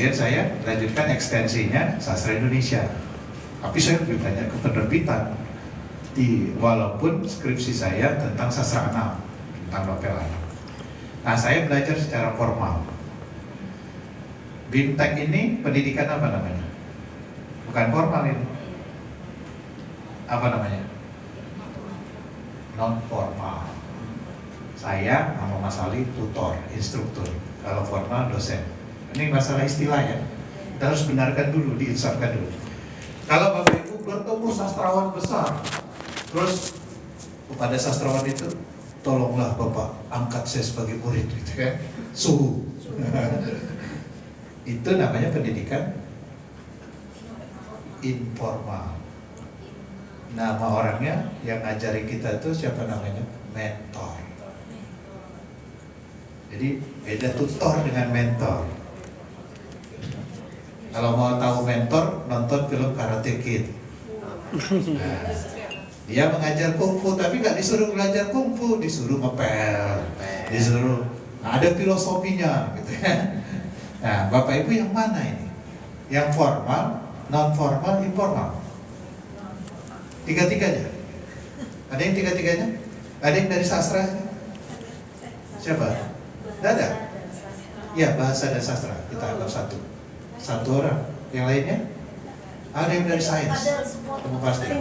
Kemudian saya lanjutkan ekstensinya sastra Indonesia. Tapi saya lebih banyak ke penerbitan. Walaupun skripsi saya tentang sastra anak, tentang novel anak. Nah, saya belajar secara formal. BIMTEK ini pendidikan apa namanya? Bukan formal ini. Apa namanya? Non formal. Saya nama Mas Ali tutor, instruktur. Kalau formal dosen. Ini masalah istilah ya. Kita harus benarkan dulu, diinsafkan dulu. Kalau Bapak Ibu bertemu sastrawan besar, terus kepada sastrawan itu, tolonglah Bapak angkat saya sebagai murid, gitu kan? Suhu. Itu namanya pendidikan informal. Nama orangnya yang ngajari kita itu siapa namanya? Mentor. Jadi beda tutor dengan mentor. Kalau mau tahu mentor, nonton film Karate Kid. Nah, dia mengajar kungfu, tapi nggak disuruh belajar kungfu, disuruh ngepel, disuruh. Nah, ada filosofinya, gitu ya. Nah, Bapak Ibu yang mana ini? Yang formal, non formal, informal? Tiga-tiganya? Ada yang tiga-tiganya? Ada yang dari sastra? Siapa? Tidak ada? Ya, bahasa dan sastra. Kita anggap satu orang. Yang lainnya? Ada yang dari sains? Kamu pasti?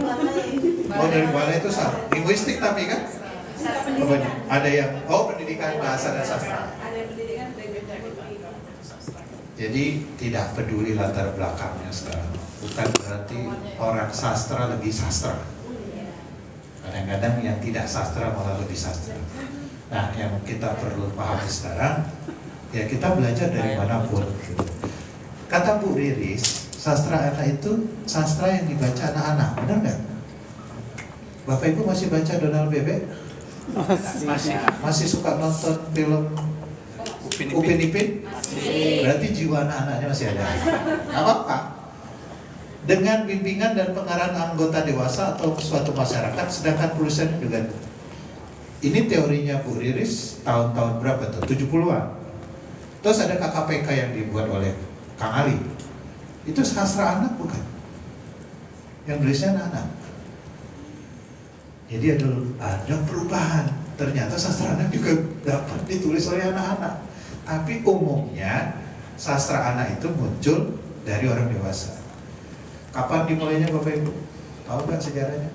Oh, dari balai itu sama. Linguistik tapi kan? Ada yang, pendidikan bahasa dan sastra. Jadi tidak peduli latar belakangnya sekarang. Bukan berarti orang sastra lebih sastra. Kadang-kadang yang tidak sastra malah lebih sastra. Nah, yang kita perlu pahami sekarang, ya kita belajar dari manapun. Kata Bu Riris, sastra anak itu sastra yang dibaca anak-anak, benar nggak? Bapak Ibu masih baca Donald Bebek? Masih suka nonton film Upin Ipin? Berarti jiwa anak-anaknya masih ada. Nggak apa-apa. Dengan bimbingan dan pengarahan anggota dewasa atau suatu masyarakat, sedangkan tulisannya juga. Ini teorinya Bu Riris tahun-tahun berapa tuh? 70-an. Terus ada KKPK yang dibuat oleh Kang Ali. Itu sastra anak bukan? Yang nulisnya anak-anak. Jadi ada perubahan. Ternyata sastra anak juga dapat ditulis oleh anak-anak. Tapi umumnya sastra anak itu muncul dari orang dewasa. Kapan dimulainya Bapak Ibu? Tahu nggak sejarahnya?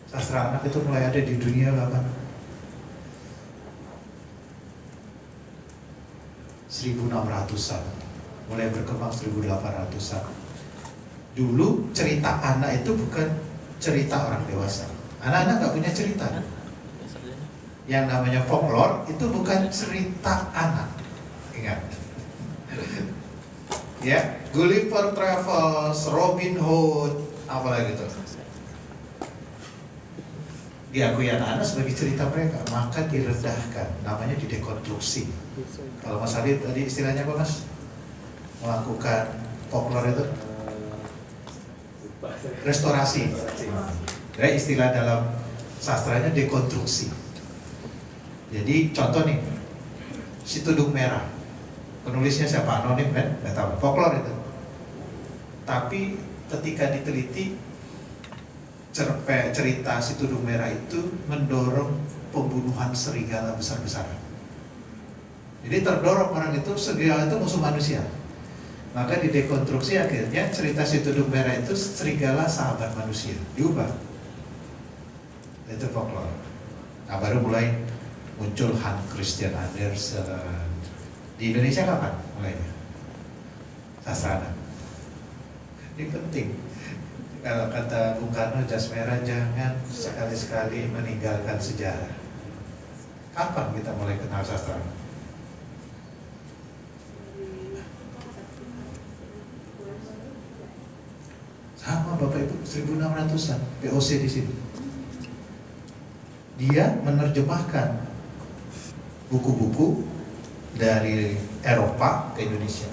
Sastra anak itu mulai ada di dunia kapan? 1600-an. Mulai berkembang 1800-an. Dulu cerita anak itu bukan cerita orang dewasa. Anak-anak nggak punya cerita. Yang namanya folklore itu bukan cerita anak. Ingat. Ya, Gulliver Travels, Robin Hood, apalagi itu. Diakui anak-anak sebagai cerita mereka, maka direndahkan, namanya didekonstruksi. Kalau Mas Ali tadi istilahnya apa Mas? Melakukan folklore itu? Restorasi. Ya, istilah dalam sastranya dekonstruksi. Jadi contoh nih, Si Tudung Merah. Penulisnya siapa? Anonim kan? Nggak tahu. Folklore itu. Tapi ketika diteliti, cerita Si Tudung Merah itu mendorong pembunuhan serigala besar-besaran. Jadi terdorong orang itu, serigala itu musuh manusia. Maka didekonstruksi akhirnya cerita Si Tudung Merah itu serigala sahabat manusia. Diubah. Itu folklore. Nah, baru mulai muncul Hans Christian Andersen. Di Indonesia kapan mulainya? Sastra anak. Ini penting. Kalau kata Bung Karno, jas merah jangan sekali-sekali meninggalkan sejarah. Kapan kita mulai kenal sastra? Sama Bapak Ibu, 1600-an, POC di sini. Dia menerjemahkan buku-buku dari Eropa ke Indonesia.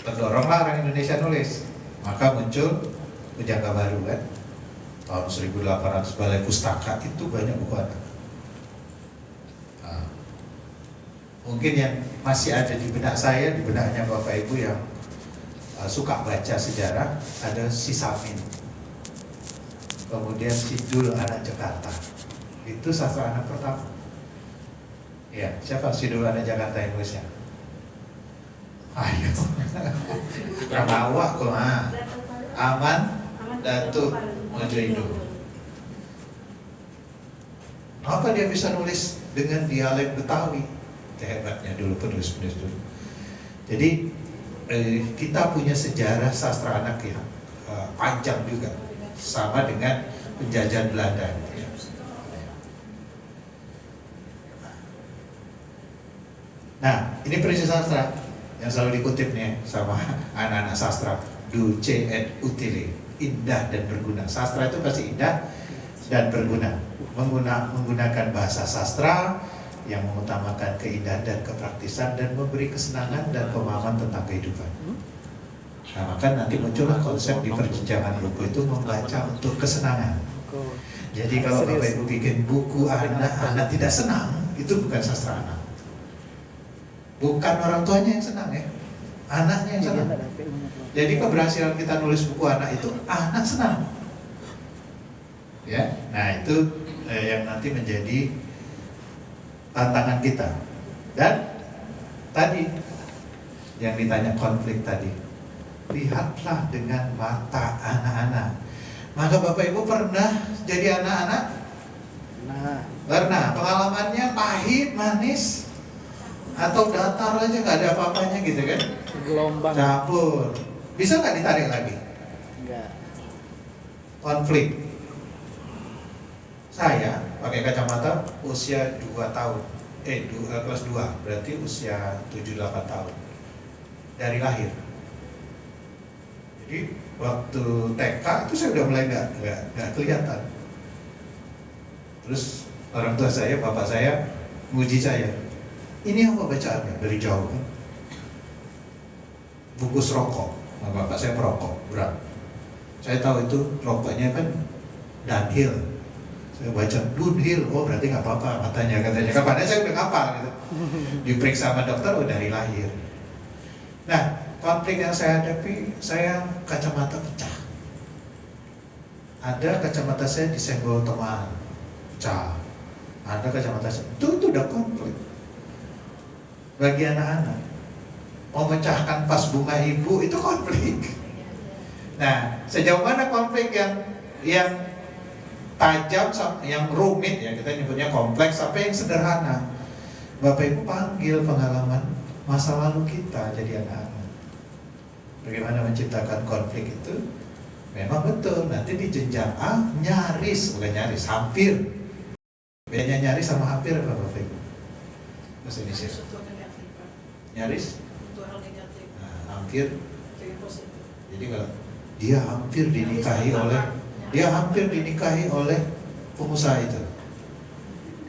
Terdoronglah orang Indonesia nulis, maka muncul Pujangga Baru kan, tahun 1800, Balai Pustaka itu banyak buku anak. Nah, Mungkin yang masih ada di benak saya, di benaknya Bapak Ibu yang suka baca sejarah, ada si Samin, kemudian si Dul anak Jakarta. Itu sastra anak pertama. Ya, siapa si Dul anak Jakarta yang nulisnya? Ayo, Ramawa kok, Aman Datuk Mojaido. Apa dia bisa nulis dengan dialek Betawi? Itu hebatnya dulu penulis-penulis dulu. Jadi kita punya sejarah sastra anak yang panjang juga, sama dengan penjajahan Belanda. Nah, ini prinsip sastra yang selalu dikutip nih sama anak-anak sastra, dulce et utile, indah dan berguna. Sastra itu pasti indah dan berguna. Menggunakan bahasa sastra yang mengutamakan keindahan dan kepraktisan dan memberi kesenangan dan pemahaman tentang kehidupan. Nah, maka nanti muncullah konsep di perjenjangan buku itu membaca untuk kesenangan. Jadi kalau Bapak Ibu bikin buku anak tidak senang, itu bukan sastra anak. Bukan orang tuanya yang senang ya, anaknya yang senang. Jadi keberhasilan kita nulis buku anak itu anak senang. Ya, nah itu yang nanti menjadi tantangan kita. Dan tadi yang ditanya konflik tadi, lihatlah dengan mata anak-anak. Maka Bapak Ibu pernah jadi anak-anak? Pernah. Pengalamannya pahit, manis, atau datar aja nggak ada apa-apanya gitu kan? Gelombang. Campur. Bisa nggak ditarik lagi? Enggak. Konflik. Saya pakai kacamata usia 2 tahun. Kelas 2, berarti usia 7-8 tahun. Dari lahir. Jadi waktu TK itu saya udah mulai nggak kelihatan. Terus orang tua saya, bapak saya nguji saya. Ini apa bacaannya? Dari jauh kan? Bungkus rokok. Nah, bapak saya perokok berat. Saya tahu itu rokoknya kan Dunhill. Saya baca Dunhill, oh berarti nggak apa-apa katanya. Padahal saya udah ngapal gitu. Diperiksa sama dokter, oh dari lahir. Nah, konflik yang saya hadapi, saya kacamata pecah. Ada kacamata saya disenggol teman, pecah. Ada kacamata saya, itu udah konflik. Bagi anak-anak, memecahkan vas bunga ibu itu konflik. Nah, sejauh mana konflik yang tajam, yang rumit ya, kita nyebutnya kompleks, sampai yang sederhana. Bapak Ibu panggil pengalaman masa lalu kita jadi anak-anak. Bagaimana menciptakan konflik itu? Memang betul, nanti di jenjang A nyaris, bukan nyaris, hampir. Bedanya nyaris sama hampir apa Bapak Ibu? Bahasa Indonesia. Nyaris? Nah, hampir. Jadi kalau dia hampir dinikahi oleh pengusaha itu.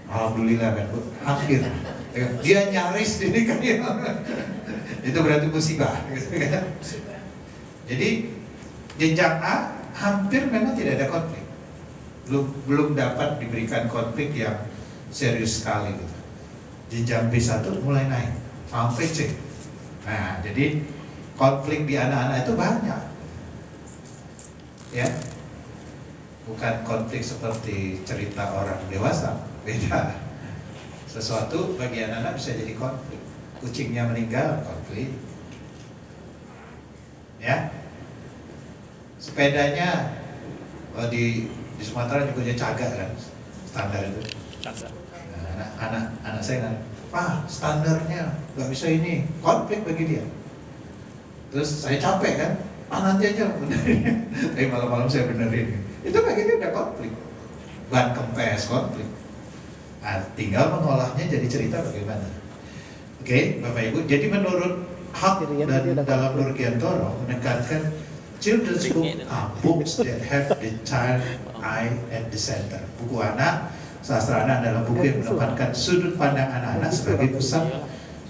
Alhamdulillah kan Bu, hampir. Dia nyaris dinikahi. Itu berarti musibah. Jadi jenjang A hampir memang tidak ada konflik. Belum dapat diberikan konflik yang serius sekali gitu. Jenjang B1 mulai naik sampai C. Nah, jadi konflik di anak-anak itu banyak. Ya. Bukan konflik seperti cerita orang dewasa, beda. Sesuatu bagi anak-anak bisa jadi konflik. Kucingnya meninggal, konflik. Ya. Sepedanya di Sumatera juga cagak kan, standar itu. Nah, anak saya kan, Pak, standarnya nggak bisa ini, konflik bagi dia. Terus saya capek kan, nanti aja benerin. Tapi malam-malam saya benerin. Itu bagi dia udah konflik. Ban kempes, konflik. Nah, tinggal mengolahnya jadi cerita bagaimana. Oke, Bapak Ibu. Jadi menurut Hak dan dalam Nurgiantoro menekankan children's book are books that have the child eye at the center. Buku anak, sastra anak adalah buku yang menempatkan sudut pandang anak-anak sebagai pusat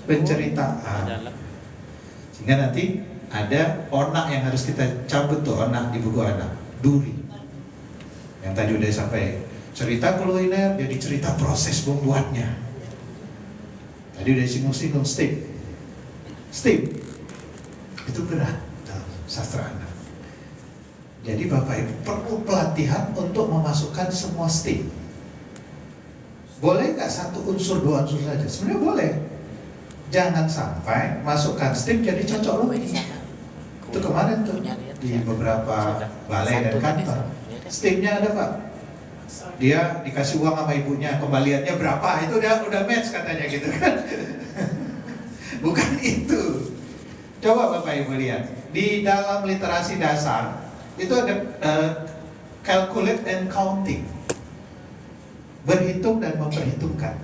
penceritaan. Sehingga nanti ada onak yang harus kita cabut tuh, onak di buku anak, duri. Yang tadi udah sampai cerita kuliner jadi cerita proses membuatnya. Tadi udah singgung-singgung STEM itu berat dalam sastra anak. Jadi Bapak Ibu perlu pelatihan untuk memasukkan semua STEM. Boleh nggak satu unsur, dua unsur saja? Sebenarnya boleh. Jangan sampai masukkan STEM jadi cocok logi. Itu kemarin tuh di beberapa balai dan kantor, STEM-nya ada Pak. Dia dikasih uang sama ibunya, kembaliannya berapa? Itu udah match katanya gitu kan. Bukan itu. Coba Bapak Ibu lihat di dalam literasi dasar itu ada calculate and counting, berhitung dan memperhitungkan.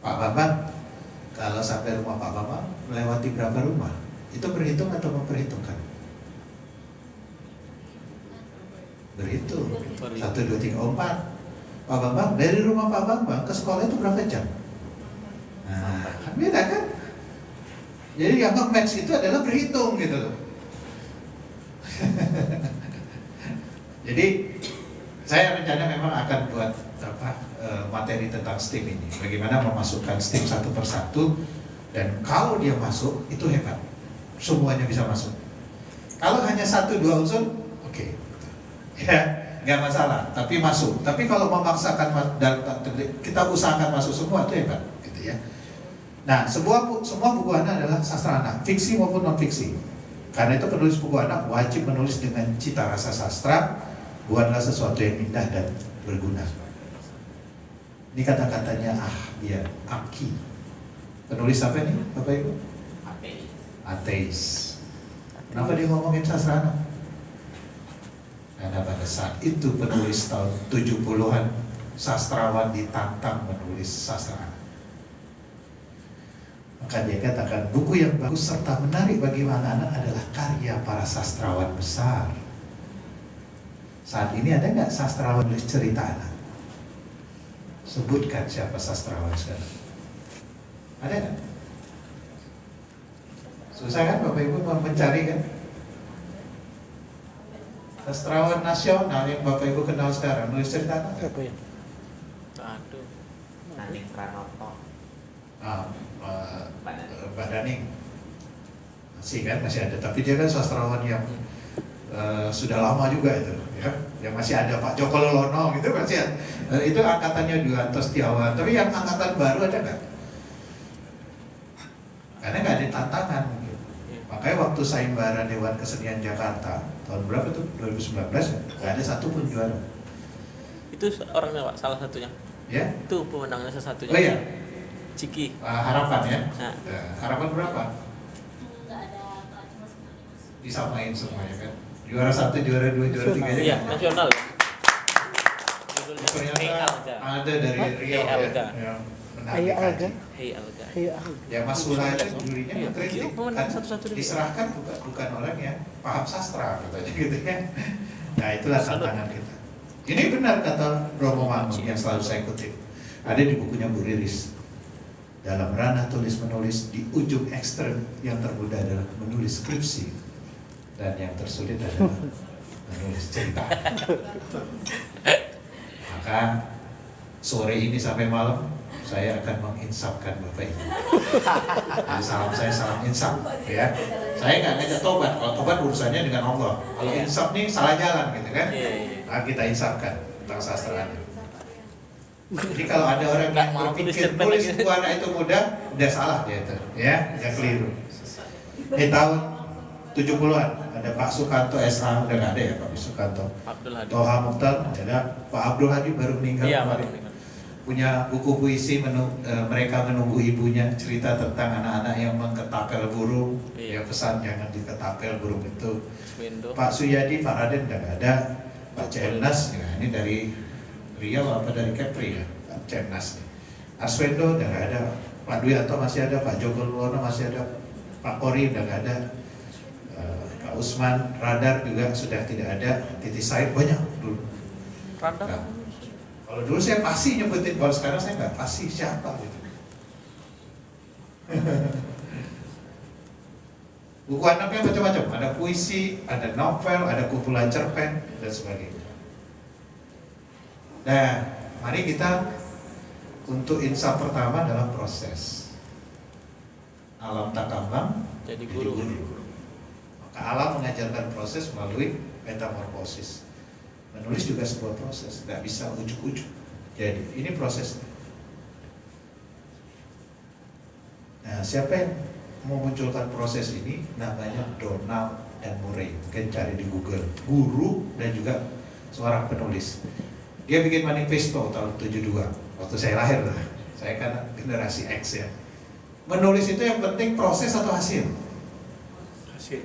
Pak Bambang, kalau sampai rumah Pak Bambang melewati berapa rumah, itu berhitung atau memperhitungkan? Berhitung. 1, 2, 3, 4. Pak Bambang, dari rumah Pak Bambang ke sekolah itu berapa jam? Nah, kan beda kan? Jadi yang nge-match itu adalah berhitung gitu loh. Jadi saya rencana memang akan buat materi tentang STEM ini. Bagaimana memasukkan STEM satu persatu, dan kalau dia masuk itu hebat. Semuanya bisa masuk. Kalau hanya 1, 2 unsur, oke. Ya, nggak masalah, tapi masuk. Tapi kalau memaksakan kita usahakan masuk semua, itu hebat, gitu ya. Nah, semua buku anak adalah sastra anak, fiksi maupun non fiksi. Karena itu penulis buku anak wajib menulis dengan cita rasa sastra, bukanlah sesuatu yang indah dan berguna. Ini kata-katanya dia Aki. Penulis apa nih, Bapak Ibu? Ateis. Kenapa dia ngomongin sastra anak? Karena pada saat itu penulis tahun 70-an, sastrawan ditantang menulis sastra anak. Maka dia katakan buku yang bagus serta menarik bagi anak-anak adalah karya para sastrawan besar. Saat ini ada nggak sastrawan menulis cerita anak? Sebutkan siapa sastrawan sekarang. Ada nggak? Susah kan Bapak Ibu mencari kan? Sastrawan nasional yang Bapak Ibu kenal sekarang nulis cerita anak? Apa ya? Aduh. Naning Pranoto. Pak Daning masih ada, tapi dia kan sastrawan yang sudah lama juga itu, ya. Yang masih ada Pak Joko Lolono gitu masih ada. Itu angkatannya Yuhanto Setiawan, tapi yang angkatan baru ada nggak? Karena nggak ada tantangan. Gitu. Makanya waktu sayembara Dewan Kesenian Jakarta tahun berapa tuh? 2019 ya? Nggak ada satupun juara. Itu orangnya Pak, salah satunya. Ya? Itu pemenangnya salah satunya. Oh iya. Ciki. Harapan ya? Nah. Harapan berapa? Disamain semua ya kan? Juara 1, juara 2, juara 3 Iya, nasional. Ternyata ada dari Riau ya, yang menang Alga. Ya Mas Sula itu jurinya mengkritik kan diserahkan bukan orang yang paham sastra katanya gitu ya. Nah itulah tantangan kita. Ini benar kata Romo Mangun yang selalu saya kutip. Ada di bukunya Bu Riris. Dalam ranah tulis-menulis, di ujung ekstrem yang termudah adalah menulis skripsi, dan yang tersulit adalah menulis cerita. Maka sore ini sampai malam saya akan menginsafkan Bapak Ibu. Jadi salam insaf ya. Saya nggak ngajak tobat. Kalau tobat urusannya dengan Allah. Kalau insaf nih salah jalan gitu kan. Nah, kita insafkan tentang sastra. Jadi kalau ada orang yang berpikir tulis buku anak itu mudah, udah salah dia itu, ya, yang keliru. Tahun 70-an ada Pak Sukanto SH, udah nggak ada ya Pak Sukanto. Toha Mukhtar ada, Pak Abdul Hadi baru meninggal kemarin. Punya buku puisi mereka menunggu ibunya, cerita tentang anak-anak yang mengketapel burung. Ya pesan jangan diketapel burung itu. Pak Suyadi, Pak Raden udah nggak ada. Pak Cemnas, ya, ini dari Riau apa dari Kepri ya, Pak Cemnas nih. Arswendo udah nggak ada, Pak Dwianto masih ada, Pak Joko Luwono masih ada, Pak Kori udah nggak ada, Pak Usman, Radar juga sudah tidak ada, Titi Said banyak dulu. Radar? Nah, kalau dulu saya pasti nyebutin, kalau sekarang saya nggak pasti siapa gitu. Buku anaknya macam-macam, ada puisi, ada novel, ada kumpulan cerpen dan sebagainya. Nah, mari kita Untuk insaf pertama adalah proses. Alam takambang Jadi guru. Maka alam mengajarkan proses melalui metamorfosis. Menulis juga sebuah proses, nggak bisa ujuk-ujuk. Jadi ini prosesnya. Nah, siapa yang memunculkan proses ini? Namanya Donald dan Murray. Mungkin cari di Google. Guru dan juga seorang penulis. Dia bikin manifesto tahun 72. Waktu saya lahir lah. Saya kan generasi X ya. Menulis itu yang penting proses atau hasil? Hasil.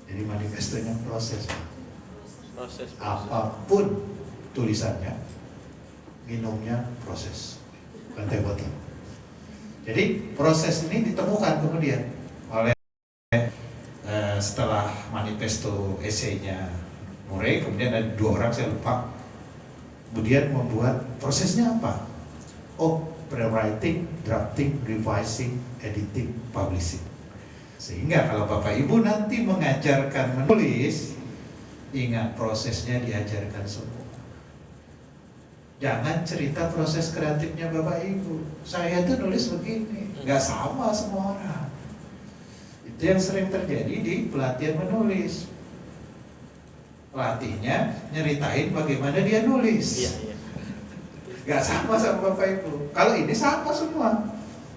Jadi manifestonya proses. Proses. Apapun tulisannya, minumnya proses. Bantai botol. Jadi proses ini ditemukan kemudian oleh setelah manifesto esainya Murray, kemudian ada 2 orang saya lupa, kemudian membuat prosesnya apa? Oh, pre-writing, drafting, revising, editing, publishing. Sehingga kalau Bapak Ibu nanti mengajarkan menulis, ingat prosesnya diajarkan semua. Jangan cerita proses kreatifnya Bapak Ibu. Saya tuh nulis begini, nggak sama semua orang. Itu yang sering terjadi di pelatihan menulis. Pelatihnya nyeritain bagaimana dia nulis. Iya. Gak sama Bapak Ibu. Kalau ini sama semua.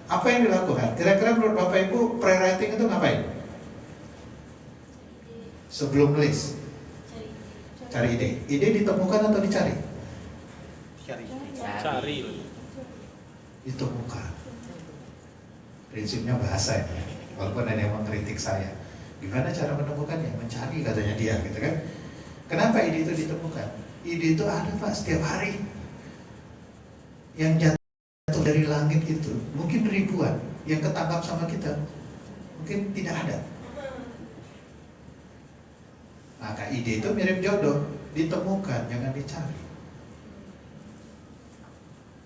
Apa yang dilakukan? Kira-kira menurut Bapak Ibu pre-writing itu ngapain? Sebelum nulis, cari ide. Ide ditemukan atau dicari? Cari. Ditemukan. Prinsipnya bahasa ya. Walaupun ada yang mengkritik saya, gimana cara menemukannya? Mencari katanya dia, gitu kan? Kenapa ide itu ditemukan? Ide itu ada Pak setiap hari. Yang jatuh dari langit itu mungkin ribuan, yang ketangkap sama kita mungkin tidak ada. Maka ide itu mirip jodoh, ditemukan, jangan dicari.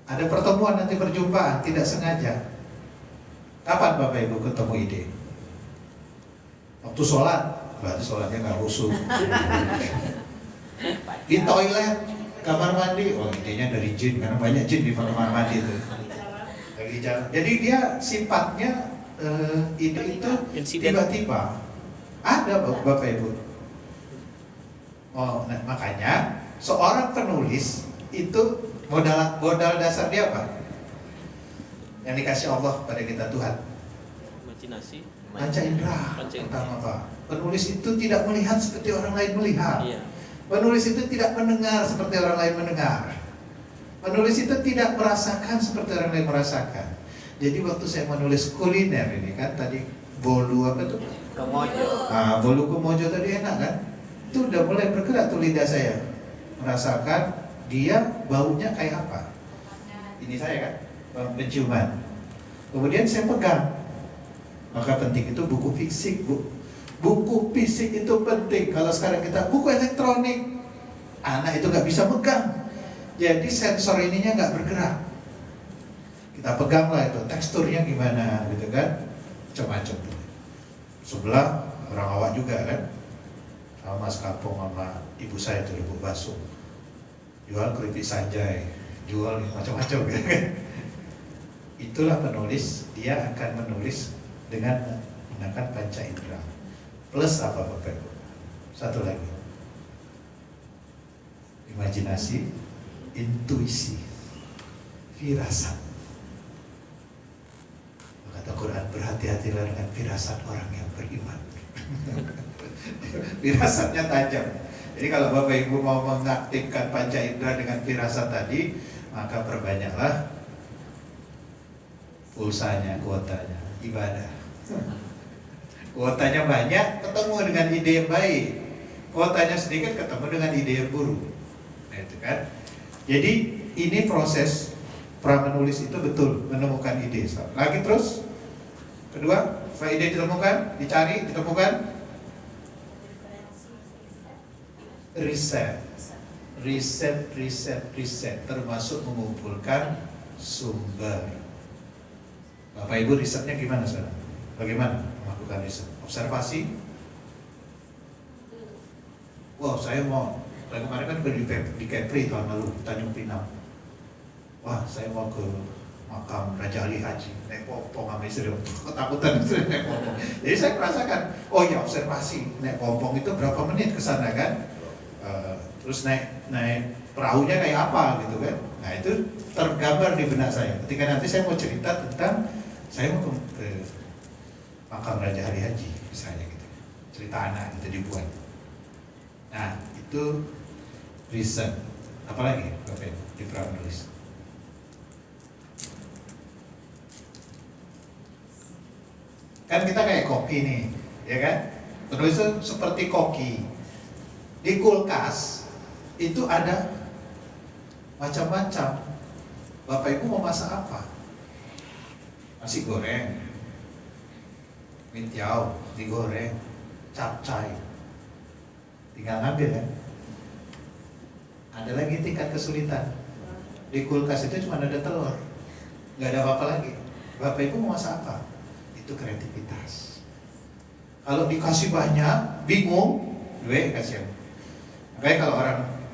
Ada pertemuan nanti perjumpaan, tidak sengaja. Kapan Bapak Ibu ketemu ide? Waktu sholat, berarti sholatnya nggak khusyuk. Di toilet, kamar mandi, oh idenya dari jin, karena banyak jin di kamar mandi itu. Lagi jalan. Jadi dia sifatnya ide itu tiba-tiba ada Bapak Ibu. Oh, nah, makanya seorang penulis itu modal dasar dia apa? Yang dikasih Allah pada kita Tuhan. Imajinasi. Panca indera. Pertama Pak. Penulis itu tidak melihat seperti orang lain melihat. Iya. Penulis itu tidak mendengar seperti orang lain mendengar. Penulis itu tidak merasakan seperti orang lain merasakan. Jadi waktu saya menulis kuliner ini kan tadi bolu apa tuh? Kemojo. Ah, bolu kemojo tadi enak kan? Itu udah mulai bergerak tuh lidah saya. Merasakan dia baunya kayak apa? Ini saya kan, penciuman. Kemudian saya pegang. Maka penting itu buku fisik, Bu. Buku fisik itu penting. Kalau sekarang kita buku elektronik, anak itu nggak bisa megang. Jadi sensor ininya nggak bergerak. Kita pegang lah itu, teksturnya gimana gitu kan, macam-macam. Sebelah orang awak juga kan, sama Mas Kampung sama ibu saya tuh ibu Basung, jual keripik sanjay, jual macam-macam gitu kan. Itulah penulis, dia akan menulis dengan menggunakan panca indera. Plus apa Bapak Ibu? Satu lagi, imajinasi, intuisi, firasat. Kata Quran, berhati-hatilah dengan firasat orang yang beriman. Firasatnya tajam. Jadi kalau Bapak Ibu mau mengaktifkan panca indera dengan firasat tadi, maka perbanyaklah pulsanya, kuotanya, ibadah. Kuotanya banyak, ketemu dengan ide yang baik. Kuotanya sedikit, ketemu dengan ide yang buruk. Nah, itu kan. Jadi ini proses pra menulis itu betul menemukan ide. Lagi terus. Kedua, setelah ide ditemukan, dicari, ditemukan. Riset, termasuk mengumpulkan sumber. Bapak Ibu risetnya gimana sekarang? Bagaimana melakukan riset? Observasi? Wow, saya mau kemarin kan di Kepri tahun lalu, Tanjung Pinang. Wah, saya mau ke makam Raja Ali Haji, naik pompong sama istri, ketakutan istri naik pompong. Jadi saya merasakan, oh ya observasi, naik pompong itu berapa menit ke sana kan? Terus naik perahunya kayak apa gitu kan? Nah itu tergambar di benak saya. Ketika nanti saya mau cerita tentang saya mau ke makam Raja Ali Haji misalnya gitu, cerita anak gitu dibuat. Nah itu reason. Apalagi Bapak Ibu di pramenulis? Kan kita kayak koki nih, ya kan? Penulis itu seperti koki. Di kulkas itu ada macam-macam. Bapak Ibu mau masak apa? Nasi goreng, mintiao digoreng, capcay, tinggal ngambil kan? Ada lagi tingkat kesulitan. Di kulkas itu cuma ada telur, nggak ada apa-apa lagi. Bapak Ibu mau masak apa? Itu kreativitas. Kalau dikasih banyak, bingung, kasihan. Makanya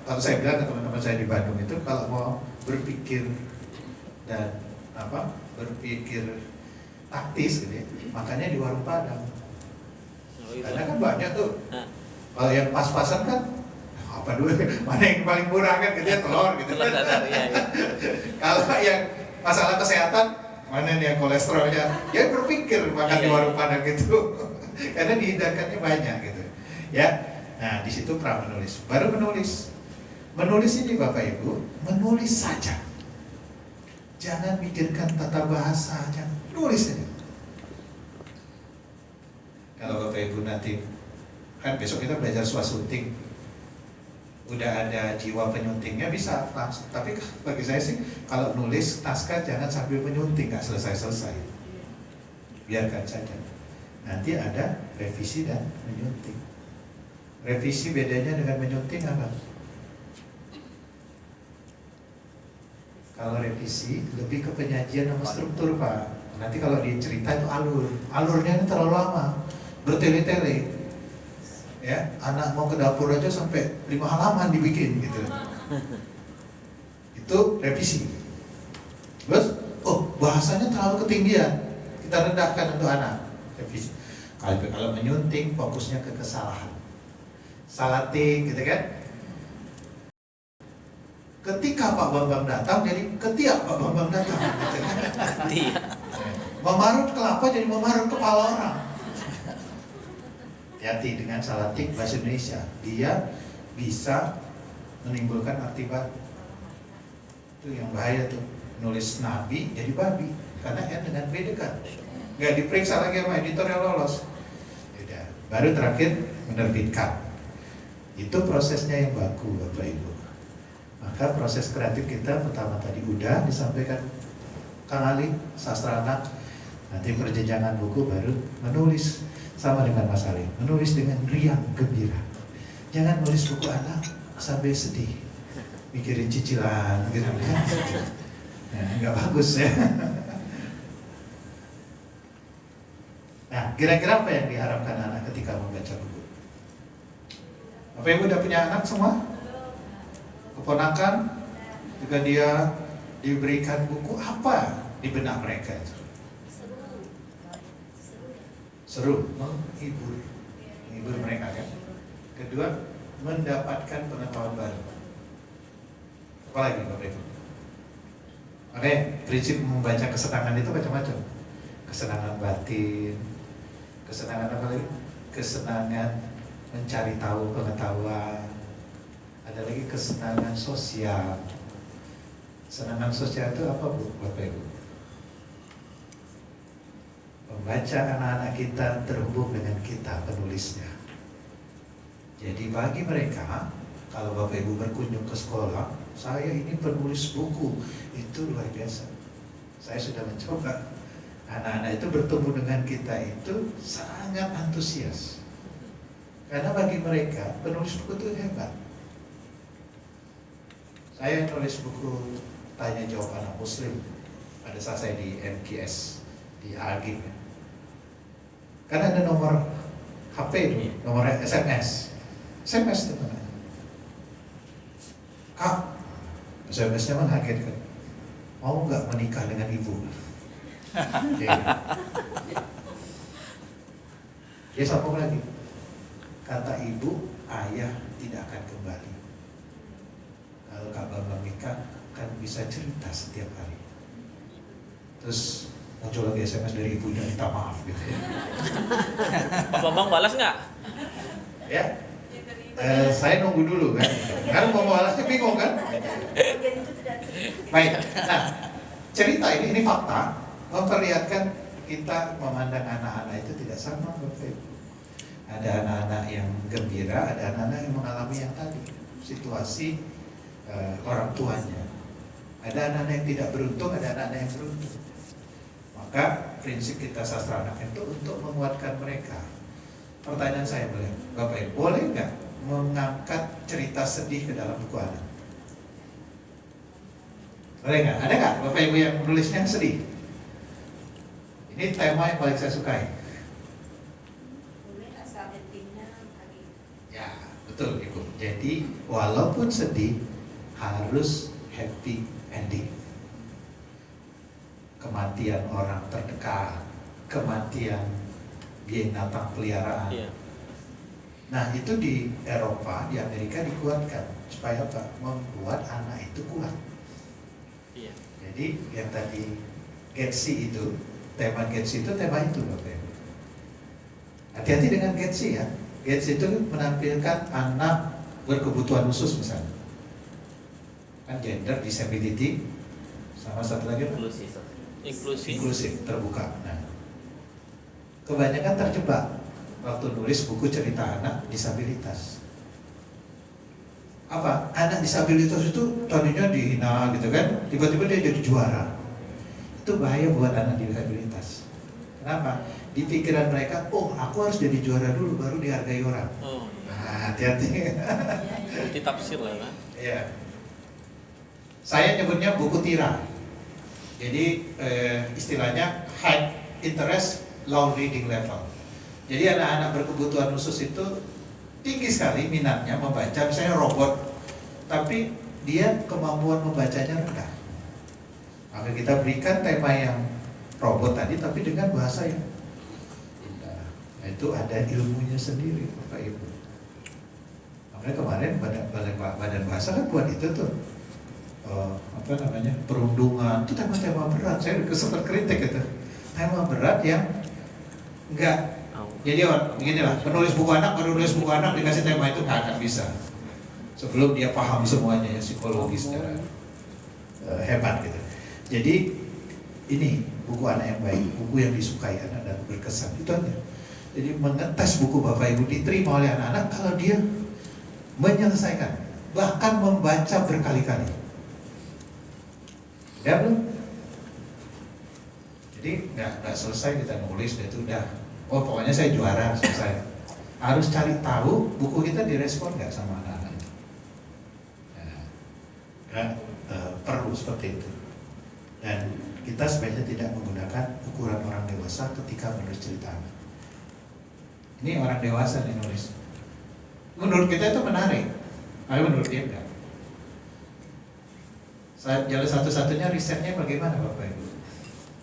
kalau saya bilang ke teman-teman saya di Bandung itu, kalau mau berpikir dan berpikir taktis gitu ya, makanya di warung Padang. Karena kan banyak tuh. Kalau yang pas-pasan kan apa dulu, mana yang paling murah kan gitu ya, telur gitu kan. Kalau yang masalah kesehatan, mana nih yang kolesterolnya, ya berpikir makan di warung Padang gitu. Karena dihidangkannya banyak gitu ya. Nah di situ pramenulis, baru menulis. Menulis ini Bapak Ibu, menulis saja, jangan mikirkan tata bahasa, jangan nulis saja. Kalau Bapak Ibu nanti, kan besok kita belajar swastunting, udah ada jiwa penyuntingnya bisa langsung. Tapi bagi saya sih, kalau nulis naskah jangan sambil menyunting, nggak selesai-selesai. Biarkan saja. Nanti ada revisi dan menyunting. Revisi bedanya dengan menyunting apa? Kalau revisi lebih ke penyajian sama struktur Pak. Nanti kalau di cerita itu alurnya ini terlalu lama, bertele-tele. Ya, anak mau ke dapur aja sampai 5 halaman dibikin gitu. Itu revisi. Terus, bahasanya terlalu ketinggian, kita rendahkan untuk anak. Revisi. Kalau menyunting fokusnya ke kesalahan, salating gitu kan. Ketika Pak Bambang datang jadi ketiak Pak Bambang datang gitu kan. Memarut kelapa jadi memarut kepala orang. Hati-hati dengan salatik bahasa Indonesia, dia bisa menimbulkan arti baru. Itu yang bahaya tuh, nulis nabi jadi babi, karena N dengan B dekat. Nggak diperiksa lagi sama editor yang lolos. Udah. Baru terakhir menerbitkan. Itu prosesnya yang baku Bapak Ibu. Maka proses kreatif kita pertama tadi udah disampaikan Kang Ali, sastra anak. Nanti perjenjangan buku baru menulis. Sama dengan Mas Ali, menulis dengan riang gembira. Jangan nulis buku anak sampai sedih, mikirin cicilan gitu kan. Nah, nggak bagus ya. Nah, kira-kira apa yang diharapkan anak ketika membaca buku? Bapak Ibu udah punya anak semua? Keponakan, jika dia diberikan buku, apa di benak mereka itu? Seru, menghibur mereka kan. Kedua, mendapatkan pengetahuan baru. Apalagi Bapak Ibu? Makanya prinsip membaca kesenangan itu macam-macam. Kesenangan batin, kesenangan apa lagi? Kesenangan mencari tahu pengetahuan. Ada lagi kesenangan sosial. Kesenangan sosial itu apa Bu, Bapak Ibu? Membaca anak-anak kita terhubung dengan kita penulisnya. Jadi bagi mereka, kalau Bapak Ibu berkunjung ke sekolah, saya ini penulis buku, itu luar biasa. Saya sudah mencoba. Anak-anak itu bertemu dengan kita itu sangat antusias. Karena bagi mereka, penulis buku itu hebat. Saya nulis buku Tanya Jawab Anak Muslim pada saat saya di MKS di Agim. Karena ada nomor HP itu, nomor SMS teman-teman. SMS-nya mengagetkan. Mau nggak menikah dengan ibu? Oke. Dia sambung lagi. Kata ibu, ayah tidak akan kembali. Kalau Kak Bambang nikah, kan bisa cerita setiap hari. Terus muncul lagi SMS dari ibunya, minta maaf gitu ya. Pak Bambang balas nggak? Ya, saya nunggu dulu kan. Karena mau balasnya bingung kan. Baik, nah cerita ini fakta memperlihatkan kita memandang anak-anak itu tidak sama, Bapak Ibu. Ada anak-anak yang gembira, ada anak-anak yang mengalami yang tadi situasi orang tuanya. Ada anak-anak yang tidak beruntung, ada anak-anak yang beruntung. Maka prinsip kita sastra anak itu untuk menguatkan mereka. Pertanyaan saya boleh, Bapak Ibu, boleh nggak mengangkat cerita sedih ke dalam buku anak? Boleh nggak? Ada nggak Bapak Ibu yang menulisnya sedih? Ini tema yang paling saya sukai. Ya, betul Ibu. Jadi walaupun sedih harus happy ending. Kematian orang terdekat, kematian binatang peliharaan. Iya. Nah itu di Eropa, di Amerika dikuatkan supaya apa? Membuat anak itu kuat. Iya. Jadi yang tadi Getsi itu, tema Getsi itu tema itu Bapak Ibu. Hati-hati dengan Getsi ya. Getsi itu menampilkan anak berkebutuhan khusus misalnya. Kan gender, disability, sama satu lagi apa? Inklusif, terbuka. Nah, kebanyakan terjebak waktu nulis buku cerita anak disabilitas. Apa? Anak disabilitas itu tadinya dihina gitu kan, tiba-tiba dia jadi juara. Itu bahaya buat anak disabilitas. Kenapa? Di pikiran mereka, oh aku harus jadi juara dulu baru dihargai orang. Oh, Nah, hati-hati. multi tafsir lah kan? Iya. Saya nyebutnya buku tiran. Jadi istilahnya high interest, low reading level. Jadi anak-anak berkebutuhan khusus itu tinggi sekali minatnya membaca, misalnya robot, tapi dia kemampuan membacanya rendah. Maka kita berikan tema yang robot tadi, tapi dengan bahasa yang indah. Nah, itu ada ilmunya sendiri, Bapak Ibu. Makanya kemarin badan bahasa kan buat itu tuh. Perundungan itu tema-tema berat. Saya sempat kritik itu tema berat yang enggak. Jadi beginilah, penulis buku anak dikasih tema itu nggak akan bisa sebelum dia paham semuanya ya, psikologis secara hebat gitu. Jadi ini buku anak yang baik, buku yang disukai anak dan berkesan, itu aja. Jadi mengetes buku Bapak Ibu diterima oleh anak-anak kalau dia menyelesaikan, bahkan membaca berkali-kali. Ya belum? Jadi nggak selesai kita nulis, itu udah. Oh pokoknya saya juara, selesai. Harus cari tahu buku kita direspon nggak sama anak-anak itu. Perlu seperti itu. Dan kita sebaiknya tidak menggunakan ukuran orang dewasa ketika menulis cerita anak. Ini orang dewasa yang nulis. Menurut kita itu menarik, tapi menurut dia enggak. Jalan satu-satunya risetnya bagaimana Bapak Ibu?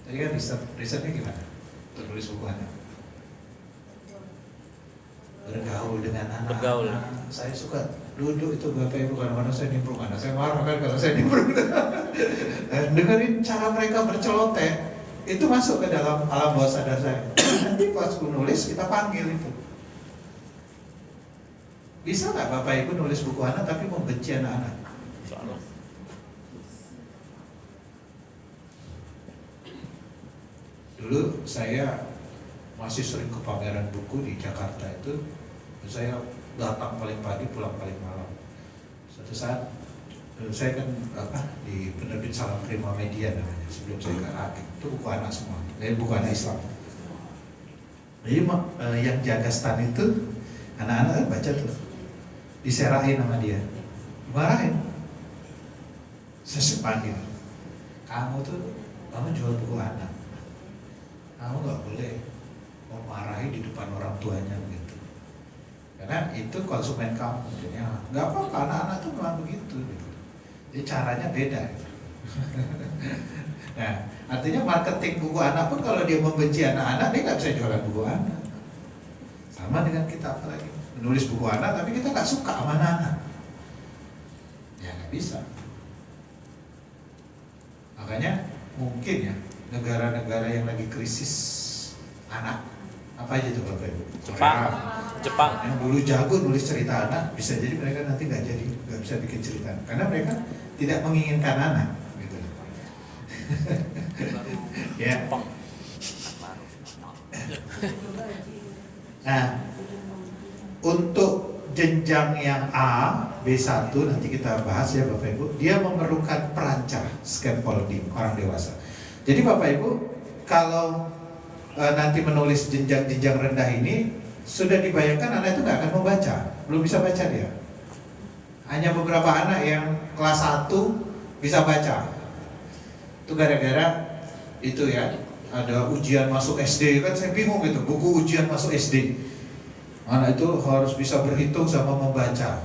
Tadi kan risetnya gimana? Untuk nulis buku anak. Bergaul dengan anak. Bergaul. Saya suka duduk itu Bapak Ibu, kadang-kadang saya nimbrung anak. Saya marah kan kalau saya nimbrung. Dengerin cara mereka berceloteh, itu masuk ke dalam alam bawah sadar saya. Nanti pas aku nulis kita panggil itu. Bisa nggak Bapak Ibu nulis buku anak tapi membenci anak-anak? Soalnya. Dulu saya masih sering ke pameran buku di Jakarta itu, saya datang paling pagi pulang paling malam. Suatu saat saya kan di penerbit Salam Prima Media namanya, sebelum saya ke Hakim, itu buku anak semua, buku anak Islam. Jadi yang jaga stand itu anak-anak kan baca tuh, diserahin sama dia, dimarahin. Saya panggil, kamu jual buku anak, kamu nggak boleh memarahi di depan orang tuanya gitu. Karena itu konsumen kamu, jadi nggak apa-apa, anak-anak tuh memang begitu gitu. Jadi caranya beda. Nah, artinya marketing buku anak pun kalau dia membenci anak-anak, dia nggak bisa jualan buku anak. Sama dengan kita apalagi menulis buku anak, tapi kita nggak suka sama anak-anak, ya nggak bisa. Makanya mungkin ya negara-negara yang lagi krisis anak, apa aja tuh Bapak Ibu? Jepang. Yang dulu jago nulis cerita anak, bisa jadi mereka nanti nggak bisa bikin cerita, karena mereka tidak menginginkan anak, gitu. Ya. Jepang. Nah, untuk jenjang yang A, B1 nanti kita bahas ya Bapak Ibu, dia memerlukan perancang scaffolding orang dewasa. Jadi Bapak Ibu, kalau nanti menulis jenjang-jenjang rendah ini, sudah dibayangkan anak itu nggak akan membaca, belum bisa baca dia. Hanya beberapa anak yang kelas 1 bisa baca. Itu gara-gara itu ya, ada ujian masuk SD, kan saya bingung gitu, buku ujian masuk SD. Anak itu harus bisa berhitung sama membaca,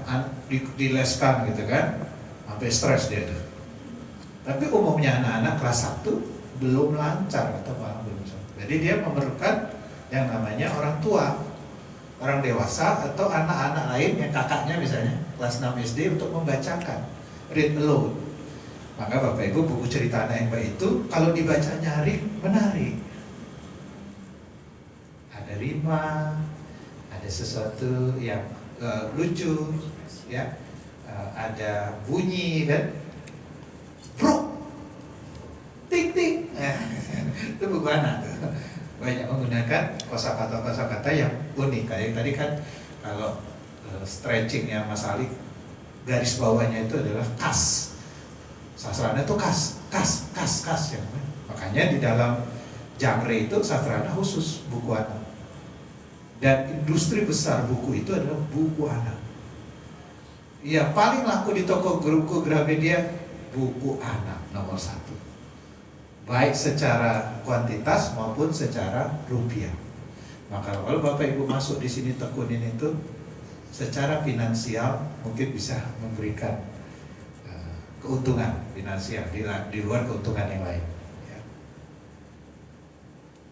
dileskan gitu kan, sampai stres dia tuh. Tapi umumnya anak-anak kelas 1 belum lancar atau malah belum bisa. Jadi dia memerlukan yang namanya orang tua, orang dewasa atau anak-anak lain yang kakaknya misalnya kelas 6 SD untuk membacakan, read aloud. Maka Bapak Ibu, buku cerita anak yang baik itu kalau dibaca nyaring menarik. Ada rima, ada sesuatu yang lucu, ya, ada bunyi kan, bro, tik tik, itu buku anak tuh. Banyak menggunakan kosakata yang unik. Kayak tadi kan kalau stretchingnya Mas Ali, garis bawahnya itu adalah kas. Sastrana itu kas ya. Makanya di dalam genre itu sastrana khusus buku anak. Dan industri besar buku itu adalah buku anak. Yang paling laku di toko buku Gramedia, buku anak nomor 1. Baik secara kuantitas maupun secara rupiah. Maka kalau Bapak Ibu masuk di sini tekunin itu, secara finansial mungkin bisa memberikan keuntungan finansial di luar keuntungan yang lain. Ya.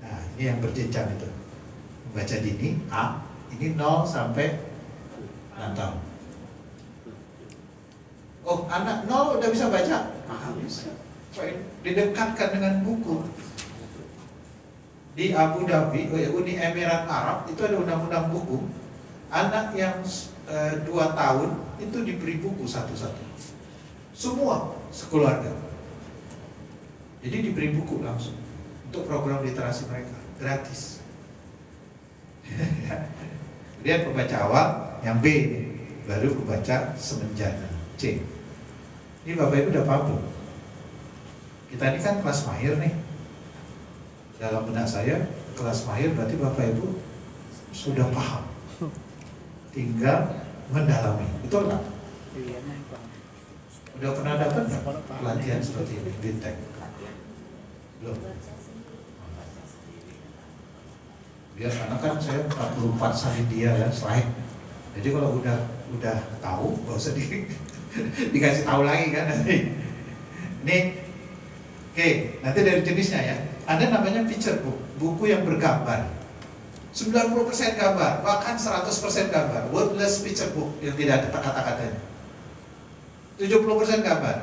Nah, ini yang berjenjang itu. Membaca dini A, ini 0 sampai 6 tahun. Oh, anak 0 udah bisa baca? Bisa. Didekatkan dengan buku. Di Abu Dhabi, Uni Emirat Arab, itu ada undang-undang buku. Anak yang 2 tahun itu diberi buku satu-satu. Semua sekeluarga. Jadi diberi buku langsung untuk program literasi mereka, gratis. Lihat pembaca awal yang B, baru pembaca semenjana C. Ini Bapak Ibu udah paham. Kita ini kan kelas mahir nih. Dalam benak saya, kelas mahir berarti Bapak Ibu sudah paham. Tinggal mendalami. Betul nggak? Udah pernah dapat nggak pelatihan seperti ini di Tek? Belum. Biar karena kan saya 44 salin dia ya, slide. Jadi kalau udah tahu, nggak usah dikasih tahu lagi kan nanti. Nih, oke, nanti dari jenisnya ya. Ada namanya picture book, buku yang bergambar. 90% gambar, bahkan 100% gambar. Wordless picture book yang tidak ada kata-katanya. 70% gambar.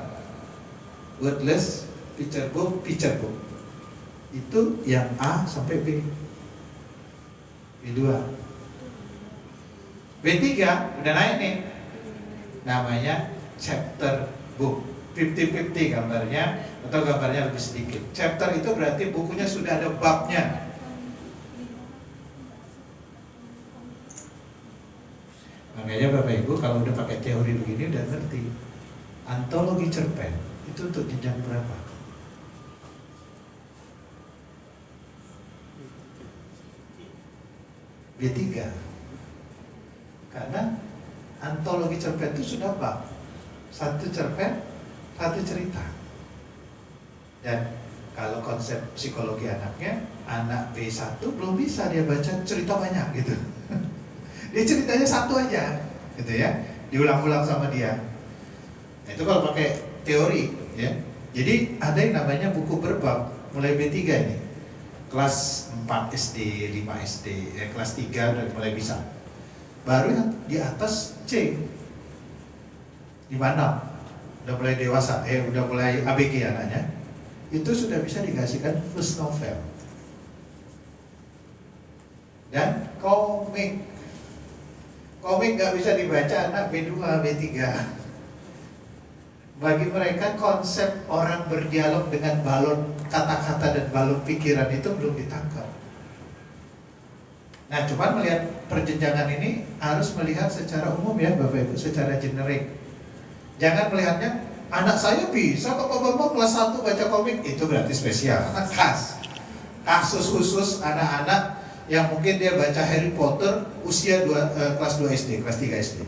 Wordless picture book. Itu yang A sampai B. B2. B3 udah naik nih. Namanya chapter book. 50-50 gambarnya, atau gambarnya lebih sedikit. Chapter itu berarti bukunya sudah ada babnya. Makanya Bapak Ibu kalau udah pakai teori begini udah ngerti. Antologi cerpen itu untuk jenjang berapa? B3. Karena antologi cerpen itu sudah bab. Satu cerpen, satu cerita. Dan kalau konsep psikologi anaknya, anak B1 belum bisa dia baca cerita banyak gitu. Dia ceritanya satu aja, gitu ya. Diulang-ulang sama dia. Nah, itu kalau pakai teori ya. Jadi ada yang namanya buku berbab mulai B3 ini. Kelas 4 SD, 5 SD, kelas 3 udah mulai bisa. Baru yang di atas C 56 udah mulai dewasa, udah mulai ABG anaknya. Itu sudah bisa dikasihkan first novel. Dan komik nggak bisa dibaca anak B2, B3. Bagi mereka konsep orang berdialog dengan balon kata-kata dan balon pikiran itu belum ditangkap. Nah, cuman melihat perjenjangan ini harus melihat secara umum ya Bapak Ibu, secara generik. Jangan melihatnya anak saya bisa kok Pak Bambang kelas 1 baca komik, itu berarti spesial. Khas. Kasus khusus anak-anak yang mungkin dia baca Harry Potter usia kelas 2 SD, kelas 3 SD.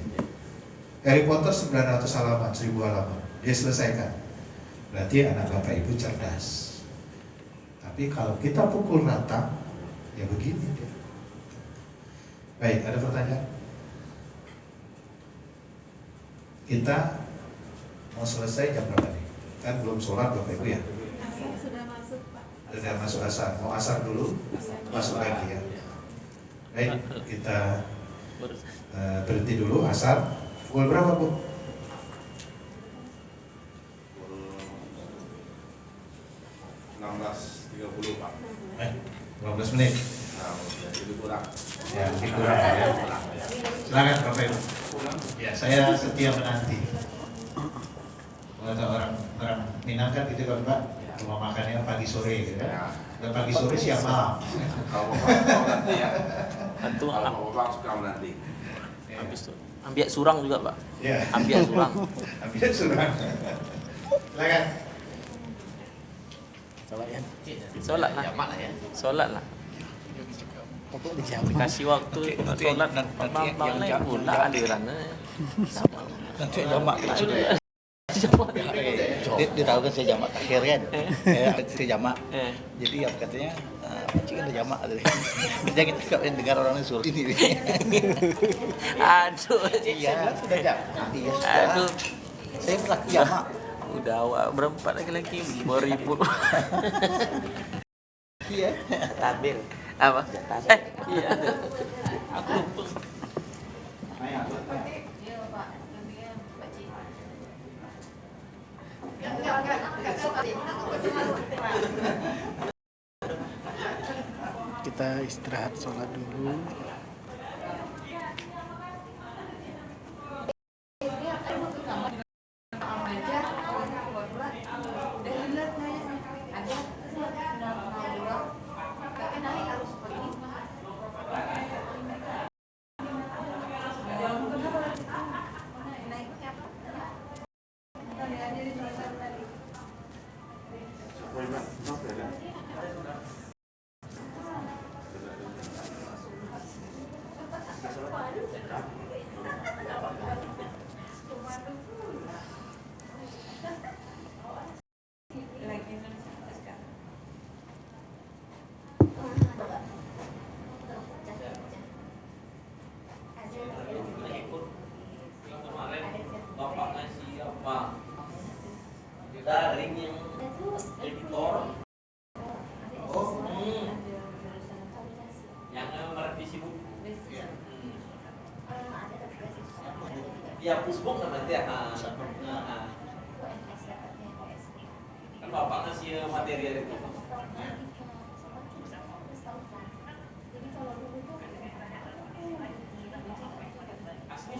Harry Potter 900 halaman, 1000 halaman. Dia selesaikan. Berarti anak Bapak Ibu cerdas. Tapi kalau kita pukul rata, ya begini dia. Baik, ada pertanyaan? Kita mau selesai jam berapa nih? Kan belum sholat Bapak Ibu ya? Sudah masuk Pak. Sudah masuk asar. Mau asar dulu? Masuk lagi ya. Baik, kita berhenti dulu asar. Pukul berapa Bu? 16.30 Pak. 15 menit. Nah, jadi kurang. Ya, lebih kurang ya. Silakan Bapak Ibu. Ya, saya setia menanti. Ada orang Minang kan gitu kan Pak, rumah makannya pagi sore gitu kan. Dan pagi sore siang malam. Kalau mau nanti ya. Tentu Kalau mau pulang suka nanti. habis tuh. Ambiak surang juga, Pak. Ya. Ambiak surang. Ambil surang. Silakan. Sholat lah. Sholat lah. Kasih waktu sholat Bambang lain pula alirannya. Nanti jamak dia tahu kan saya jamak akhir kan, saya jamak. Jadi apa katanya, Pakcik kan udah jamak. Dia kita suka dengar orang suruh ini. Aduh. Iya, sudah jamak. Iya, Aduh. saya pernah jamak. Udah awak berempat lagi beribut. Iya. Tabir. Apa? Iya. Aku lupa. Kita istirahat sholat dulu. Bapak ngasih apa? Daring yang editor. Yang merevisi buku. Ya pusbok nanti ya. Kan bapak ngasih materi itu. Asli